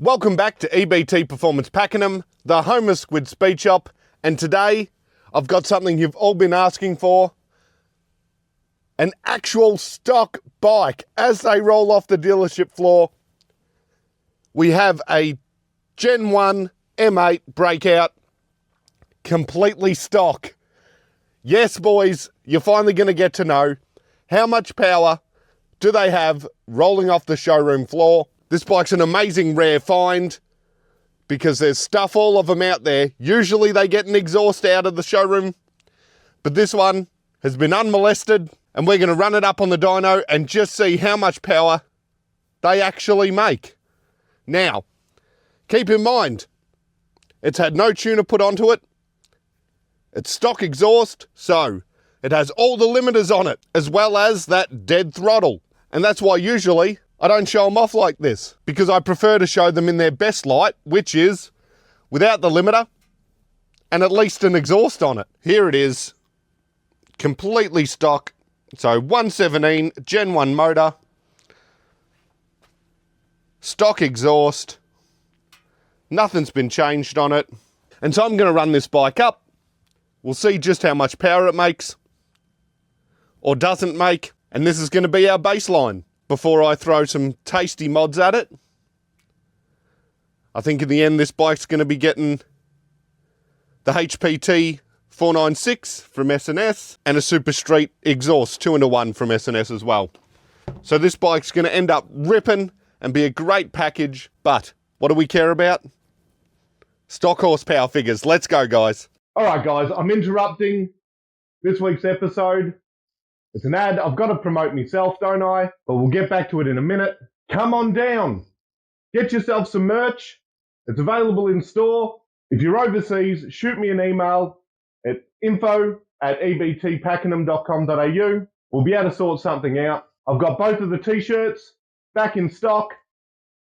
Welcome back to EBT Performance Pakenham, the home of Squid Speed Shop, and today I've got something you've all been asking for, an actual stock bike. As they roll off the dealership floor, we have a Gen 1 M8 breakout, completely stock. Yes, boys, you're finally going to get to know how much power do they have rolling off the showroom floor. This bike's an amazing rare find because there's stuff all of them out there. Usually they get an exhaust out of the showroom, but this one has been unmolested, and we're going to run it up on the dyno and just see how much power they actually make. Now, keep in mind, it's had no tuner put onto it. It's stock exhaust, so it has all the limiters on it, as well as that dead throttle. And that's why usually I don't show them off like this, because I prefer to show them in their best light, which is without the limiter and at least an exhaust on it. Here it is, completely stock. So 117 Gen 1 motor, stock exhaust, nothing's been changed on it. And so I'm going to run this bike up. We'll see just how much power it makes or doesn't make. And this is going to be our baseline before I throw some tasty mods at it. I think in the end this bike's going to be getting the HPT 496 from S&S and a Super Street exhaust 2-in-1 from S&S as well. So this bike's going to end up ripping and be a great package. But what do we care about? Stock horsepower figures. Let's go, guys. All right, guys, I'm interrupting this week's episode. It's an ad. I've got to promote myself, don't I? But we'll get back to it in a minute. Come on down. Get yourself some merch. It's available in store. If you're overseas, shoot me an email at info@ebtpakenham.com.au. We'll be able to sort something out. I've got both of the t-shirts back in stock.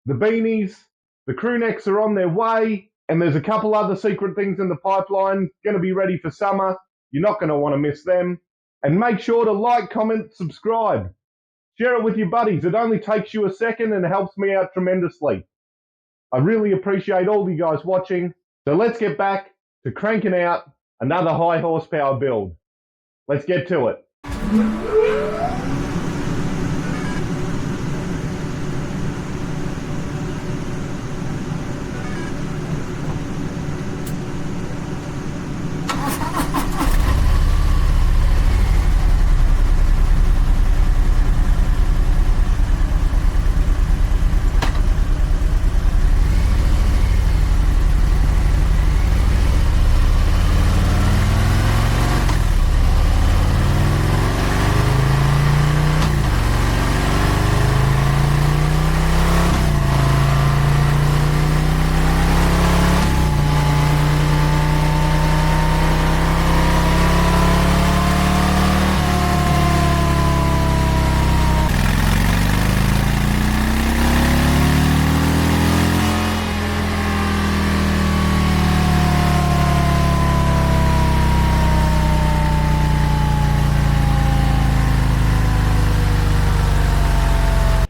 The beanies, the crew necks are on their way. And there's a couple other secret things in the pipeline. Going to be ready for summer. You're not going to want to miss them. And make sure to like, comment, subscribe. Share it with your buddies. It only takes you a second and it helps me out tremendously. I really appreciate all you guys watching. So let's get back to cranking out another high horsepower build. Let's get to it.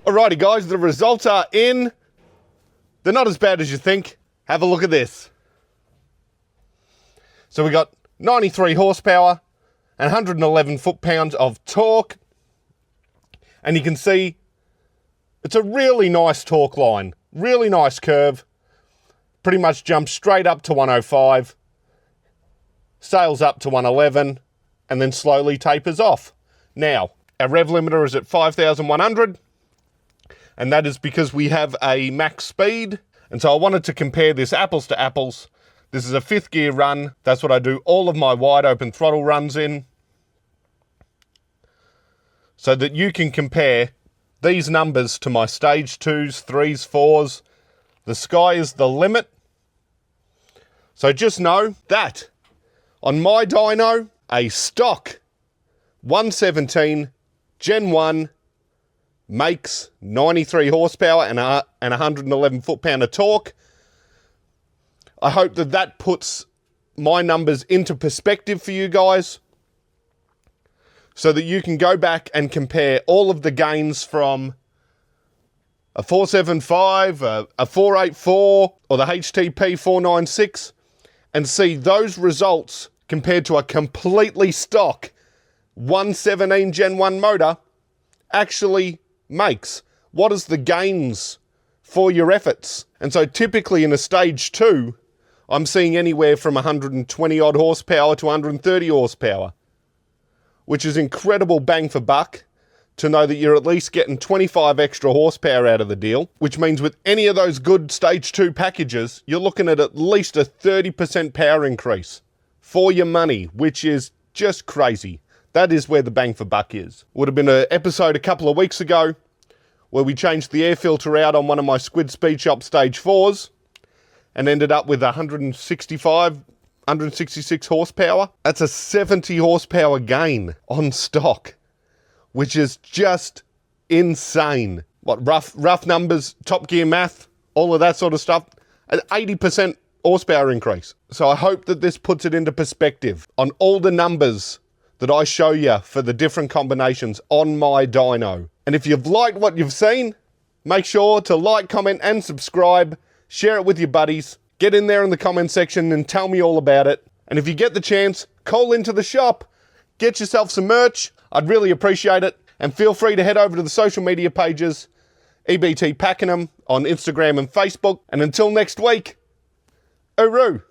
Alrighty guys, the results are in. They're not as bad as you think. Have a look at this. So we got 93 horsepower and 111 foot-pounds of torque. And you can see it's a really nice torque line. Really nice curve. Pretty much jumps straight up to 105. Sails up to 111 and then slowly tapers off. Now, our rev limiter is at 5,100. And that is because we have a max speed. And so I wanted to compare this apples to apples. This is a 5th gear run. That's what I do all of my wide open throttle runs in. So that you can compare these numbers to my stage 2s, 3s, 4s. The sky is the limit. So just know that on my dyno, a stock 117 Gen 1 makes 93 horsepower and 111 foot-pound of torque. I hope that that puts my numbers into perspective for you guys so that you can go back and compare all of the gains from a 475, a 484, or the HTP 496, and see those results compared to a completely stock 117 Gen 1 motor actually makes. What is the gains for your efforts? And so typically in a stage 2, I'm seeing anywhere from 120 odd horsepower to 130 horsepower, which is incredible bang for buck to know that you're at least getting 25 extra horsepower out of the deal, which means with any of those good stage 2 packages, you're looking at least a 30% power increase for your money, which is just crazy. That is where the bang for buck is. Would have been an episode a couple of weeks ago where we changed the air filter out on one of my Squid Speed Shop stage 4s and ended up with 166 horsepower. That's a 70 horsepower gain on stock, which is just insane. What, rough numbers, top gear math, all of that sort of stuff, an 80% horsepower increase. So I hope that this puts it into perspective on all the numbers that I show you for the different combinations on my dyno. And if you've liked what you've seen, make sure to like, comment and subscribe. Share it with your buddies. Get in there in the comment section and tell me all about it. And if you get the chance, call into the shop. Get yourself some merch. I'd really appreciate it. And feel free to head over to the social media pages, EBT Pakenham on Instagram and Facebook. And until next week, hooroo.